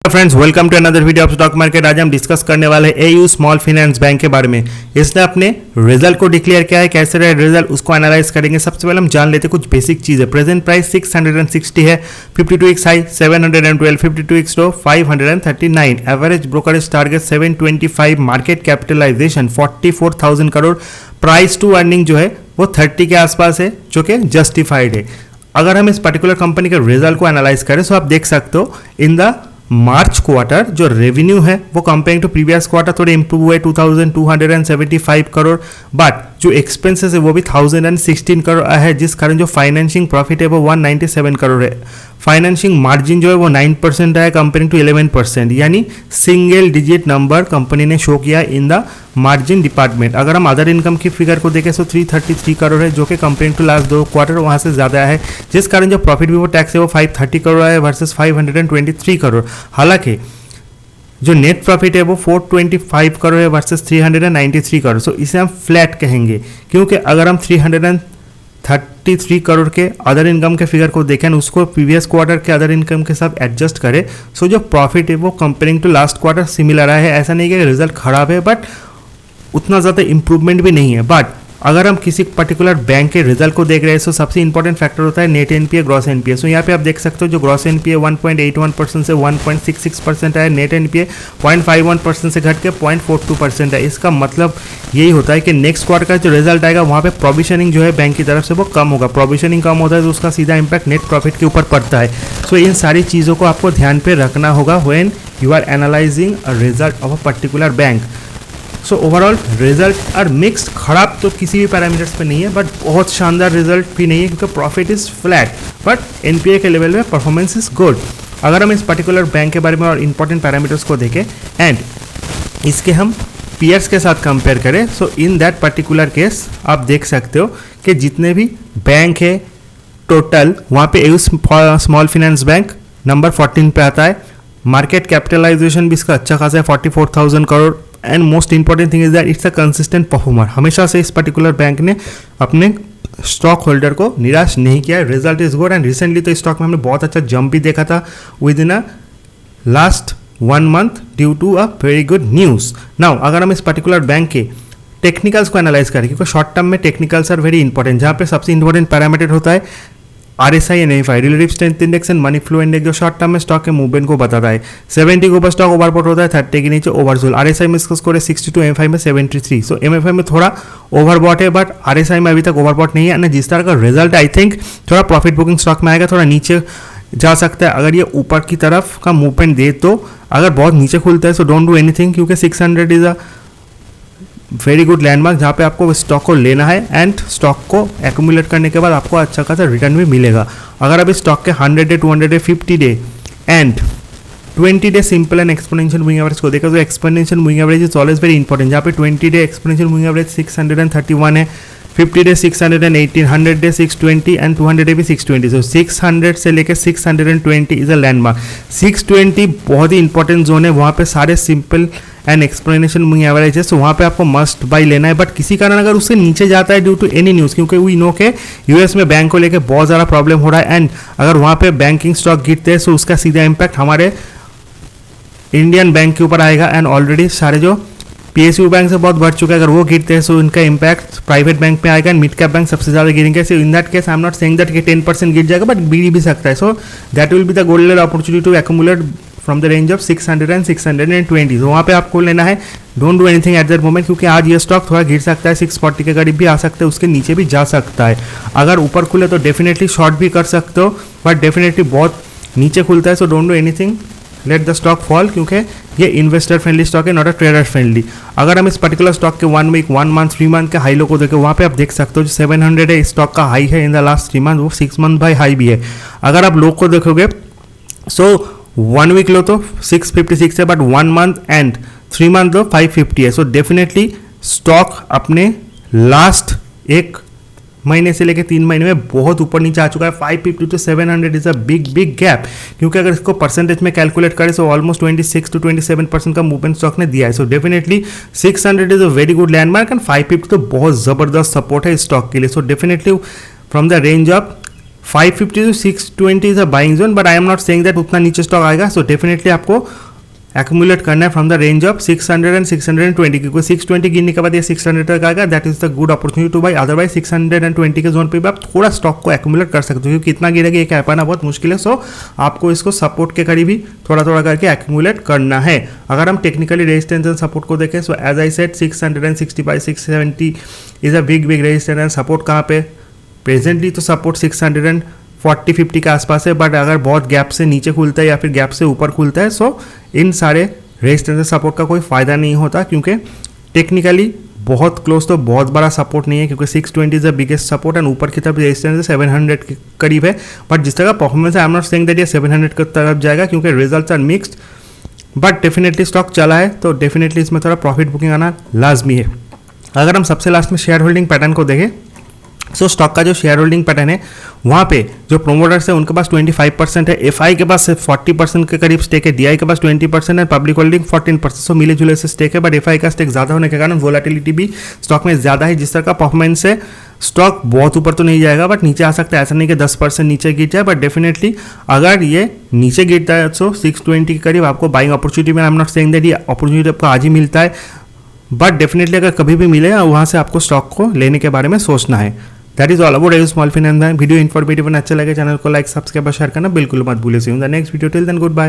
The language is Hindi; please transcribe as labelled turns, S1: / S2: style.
S1: Friends welcome to another video of stock market. आज हम डिस्कस करने वाले हैं एयू स्मॉल फाइनेंस बैंक के बारे में। इसने अपने रिजल्ट को डिक्लेयर किया है, कैसे रहा रिजल्ट उसको एनालाइज करेंगे। सबसे पहले हम जान लेते हैं कुछ बेसिक चीज़ है। प्रेजेंट प्राइस 660 है, 52x high 712, 52x low 539, average brokerage target 725, market capitalisation 44,000 crore, price to earning जो है वो 30 के आसपास है, जो कि जस्टिफाइड है। अगर हम इस पर्टिकुलर कंपनी के रिजल्ट को एनालाइज करें तो आप देख सकते हो इन द मार्च क्वार्टर जो रेवेन्यू है वो कंपेयरिंग टू प्रीवियस क्वार्टर थोड़े इंप्रूव हुए 2275 करोड़, बट जो एक्सपेंसेस है वो भी 1016 करोड़ है, जिस कारण जो फाइनेंसिंग प्रॉफिट है वो 197 करोड़ है। फाइनेंसिंग मार्जिन जो है वो 9% है कंपेयरिंग टू 11%, यानी सिंगल डिजिट नंबर कंपनी ने शो किया इन द मार्जिन डिपार्टमेंट। अगर हम अदर इनकम की फिगर को देखें तो 333 करोड़ है, जो कि कंपेयरिंग टू लास्ट 2 क्वार्टर वहाँ से ज़्यादा है, जिस कारण जो प्रॉफिट बिफोर टैक्स है वो 530 करोड़ है वर्सेस 523 करोड़। हालांकि जो नेट प्रॉफिट है वो 425 करोड़ है वर्सेस 393 करोड़। सो इसे हम फ्लैट कहेंगे, क्योंकि अगर हम 333 करोड़ के अदर इनकम के फिगर को देखें उसको प्रीवियस क्वार्टर के अदर इनकम के साथ एडजस्ट करें, सो जो प्रॉफिट है वो comparing to last quarter similar है। ऐसा नहीं कि रिजल्ट खराब है, बट उतना ज़्यादा इंप्रूवमेंट भी नहीं है। बट अगर हम किसी पर्टिकुलर बैंक के रिजल्ट को देख रहे हैं तो सबसे इंपॉर्टेंट फैक्टर होता है नेट एनपीए, ग्रॉस एनपीए। सो यहाँ पे आप देख सकते हो जो ग्रॉस एनपीए 1.81% से 1.66% है, नेट एनपीए 0.51% से घट के 0.42% है। इसका मतलब यही होता है कि नेक्स्ट क्वार्टर का जो रिजल्ट आएगा वहाँ पे प्रोविजनिंग जो है बैंक की तरफ से वो कम होगा। प्रोविजनिंग कम होता है तो उसका सीधा इंपैक्ट नेट प्रॉफिट के ऊपर पड़ता है। सो इन सारी चीज़ों को आपको ध्यान पे रखना होगा when you are analysing a result of a particular bank. So overall result are mixed, खराब तो किसी भी पैरामीटर्स पे नहीं है, बट बहुत शानदार रिजल्ट भी नहीं है क्योंकि profit is flat, but NPA के लेवल में परफॉर्मेंस इज गुड। अगर हम इस पर्टिकुलर बैंक के बारे में और इंपॉर्टेंट पैरामीटर्स को देखें एंड इसके हम पीयर्स के साथ कंपेयर करें, सो इन दैट पर्टिकुलर केस आप देख सकते हो कि जितने भी बैंक है टोटल वहाँ पे AU small finance bank number 14 पे आता है। मार्केट कैपिटलाइजेशन भी इसका अच्छा खासा है 44,000 crore, and most important thing is that it's a consistent performer. हमेशा से इस पर्टिकुलर बैंक ने अपने स्टॉक होल्डर को निराश नहीं किया। Result is good, and recently तो स्टॉक में हमने बहुत अच्छा जंप भी देखा था with in a last 1 month due to a very good news. Now अगर हम इस पर्टिकुलर बैंक के टेक्निकल्स को एनालाइज करें, क्योंकि शॉर्ट टर्म में टेक्निकल्स आर वेरी इंपॉर्टेंट, जहाँ पे सबसे इंपॉर्टेंट पैरामीटर होता है RSI and NFI, relative strength index and money flow index, जो शॉर्ट टर्म में स्टॉक के मूवमेंट को बताता है। 70 के ऊपर स्टॉक ओवरबॉट होता है, 30 के नीचे ओवरसोल्ड। RSI में इसका स्कोर है 62, MFI में 73। सो MFI में थोड़ा ओवरबॉट है, बट RSI में अभी तक ओवरबॉट नहीं है। एंड जिस तरह का रिजल्ट आई थिंक थोड़ा प्रॉफिट बुकिंग स्टॉक में आएगा, थोड़ा नीचे जा सकता है। अगर ये ऊपर की तरफ का मूवमेंट दे तो, अगर बहुत नीचे खुलता है सो डोंट डू एनीथिंग, क्योंकि 600 is a very good landmark जहाँ पे आपको स्टॉक को लेना है एंड स्टॉक को एक्यूमुलेट करने के बाद आपको अच्छा खासा रिटर्न भी मिलेगा। अगर आप इस स्टॉक के 100 day, 200 day, 50 day and 20 day simple and exponential moving average को देखा तो exponential moving average is always very important, जहाँ पे 20 डे एक्सपोनेंशियल मूविंग एवरेज 631 है, 50 डे 618, 100 डे 620 एंड 200 डे भी 620। सो 600 से लेकर 620 इज अ लैंडमार्क। 620 बहुत ही इंपॉर्टेंट जोन है, वहाँ पे सारे simple and explanation moving average है, सो वहाँ पे आपको मस्ट बाई लेना है। बट किसी कारण अगर उससे नीचे जाता है ड्यू टू एनी न्यूज़, क्योंकि वी नो के यूएस में बैंक को लेकर बहुत ज़्यादा प्रॉब्लम हो रहा है, एंड अगर वहाँ पे बैंकिंग स्टॉक गिरते हैं तो उसका सीधा इम्पैक्ट हमारे इंडियन बैंक के ऊपर आएगा। एंड ऑलरेडी सारे जो PSU बैंक से बहुत बढ़ चुका है, अगर वो गिरते हैं तो इनका इम्पैक्ट प्राइवेट बैंक में आएगा, एंड मिड कैप बैंक सबसे ज़्यादा गिरेंगे। So in that case I am not saying that कि 10% गिर जाएगा, बट गिर भी सकता है। So that will be the golden opportunity to accumulate from the range of 600 and 620। तो वहाँ पे आपको लेना है, don't do anything at that moment, क्योंकि आज ये स्टॉक थोड़ा गिर सकता है, 640 के करीब भी आ सकता है, उसके नीचे भी जा सकता है। अगर ऊपर खुले तो डेफिनेटली शॉर्ट भी कर सकते हो, बट डेफिनेटली बहुत नीचे खुलता है so don't do anything, let the stock fall, क्योंकि ये इन्वेस्टर फ्रेंडली स्टॉक है, नॉट अ ट्रेडर फ्रेंडली। अगर हम इस पर्टिकुलर स्टॉक के 1 वीक, 1 मंथ, 3 मंथ के हाई लो को देखें, वहाँ पे आप देख सकते हो जो 700 है स्टॉक का हाई है इन द लास्ट 3 मंथ, वो 6 मंथ बाई हाई भी है। अगर आप लो को देखोगे सो 1 वीक लो तो 656 है, बट 1 मंथ एंड 3 मंथ लो 550 है। सो डेफिनेटली स्टॉक अपने लास्ट 1 महीने से लेकर 3 महीने में बहुत ऊपर नीचे आ चुका है। 550 to 700 is a big gap, क्योंकि अगर इसको परसेंटेज में कैलकुलेट करें तो ऑलमोस्ट 26 to 27% का मूवमेंट स्टॉक ने दिया है। So definitely 600 is a very good landmark, and 550 तो बहुत ज़बरदस्त सपोर्ट है स्टॉक के लिए। So definitely from the range of 550 to 620 is a buying zone, but I am not saying that उतना नीचे स्टॉक आएगा. सो डेफिनेटली आपको एक्यूमुलेट करना है from the range of 600 and 620, क्योंकि 620 गिरने के बाद ये 600 तक आएगा. That is the good opportunity two by. Otherwise 620 के जोन पे भी आप थोड़ा स्टॉक को एक्यूमुलेट कर सकते हो, क्योंकि कितना गिरेगा ये कह पाना बहुत मुश्किल है. सो आपको इसको सपोर्ट के करीब ही थोड़ा थोड़ा करके एक्यूमुलेट करना है. अगर हम टेक्निकली रेजिस्टेंस एंड सपोर्ट को देखें, so as I said 665 670 is a big resistance and support. कहाँ पे प्रेजेंटली तो सपोर्ट 640-50 के आसपास है, बट अगर बहुत गैप से नीचे खुलता है या फिर गैप से ऊपर खुलता है, सो इन सारे रेजिस्टेंस सपोर्ट का कोई फायदा नहीं होता, क्योंकि टेक्निकली बहुत क्लोज तो बहुत बड़ा सपोर्ट नहीं है, क्योंकि 620 is the biggest support and ऊपर की तरफ रेजिस्टेंस 700 के करीब है. बट जिस तरह का परफॉर्मेंस है, I am not saying that ये 700 की तरफ जाएगा, क्योंकि results are mixed. But definitely stock चला है, तो डेफिनेटली इसमें थोड़ा प्रॉफिट बुकिंग आना लाजमी है. अगर हम सबसे लास्ट में शेयर होल्डिंग पैटर्न को देखें, सो स्टॉक का जो शेयर होल्डिंग पैटर्न है, वहाँ पे जो प्रोमोटर्स है उनके पास 25% है, एफआई के पास 40% के करीब स्टेक है, डीआई के पास 20% है, पब्लिक होल्डिंग 14%. सो मिले जुले से स्टेक है, बट एफआई का स्टेक ज़्यादा होने के कारण वोलेटिलिटी भी स्टॉक में ज़्यादा है. जिस तरह का परफॉर्मेंस है, स्टॉक बहुत ऊपर तो नहीं जाएगा, बट नीचे आ सकता है. ऐसा नहीं कि 10% नीचे गिर जाए, बट डेफिनेटली अगर ये नीचे गिरता है तो 620 के करीब आपको बाइंग अपॉर्चुनिटी में. आई एम नॉट सेइंग दैट ये अपॉर्चुनिटी आपको आज ही मिलता है, बट डेफिनेटली अगर कभी भी मिले, वहाँ से आपको स्टॉक को लेने के बारे में सोचना है. That is all about AU small finance bank. Video informative अच्छा लगे, चैनल को लाइक सब्सक्राइब और शेयर करना बिल्कुल मत भूलिए. See you in the next video. Till then good bye.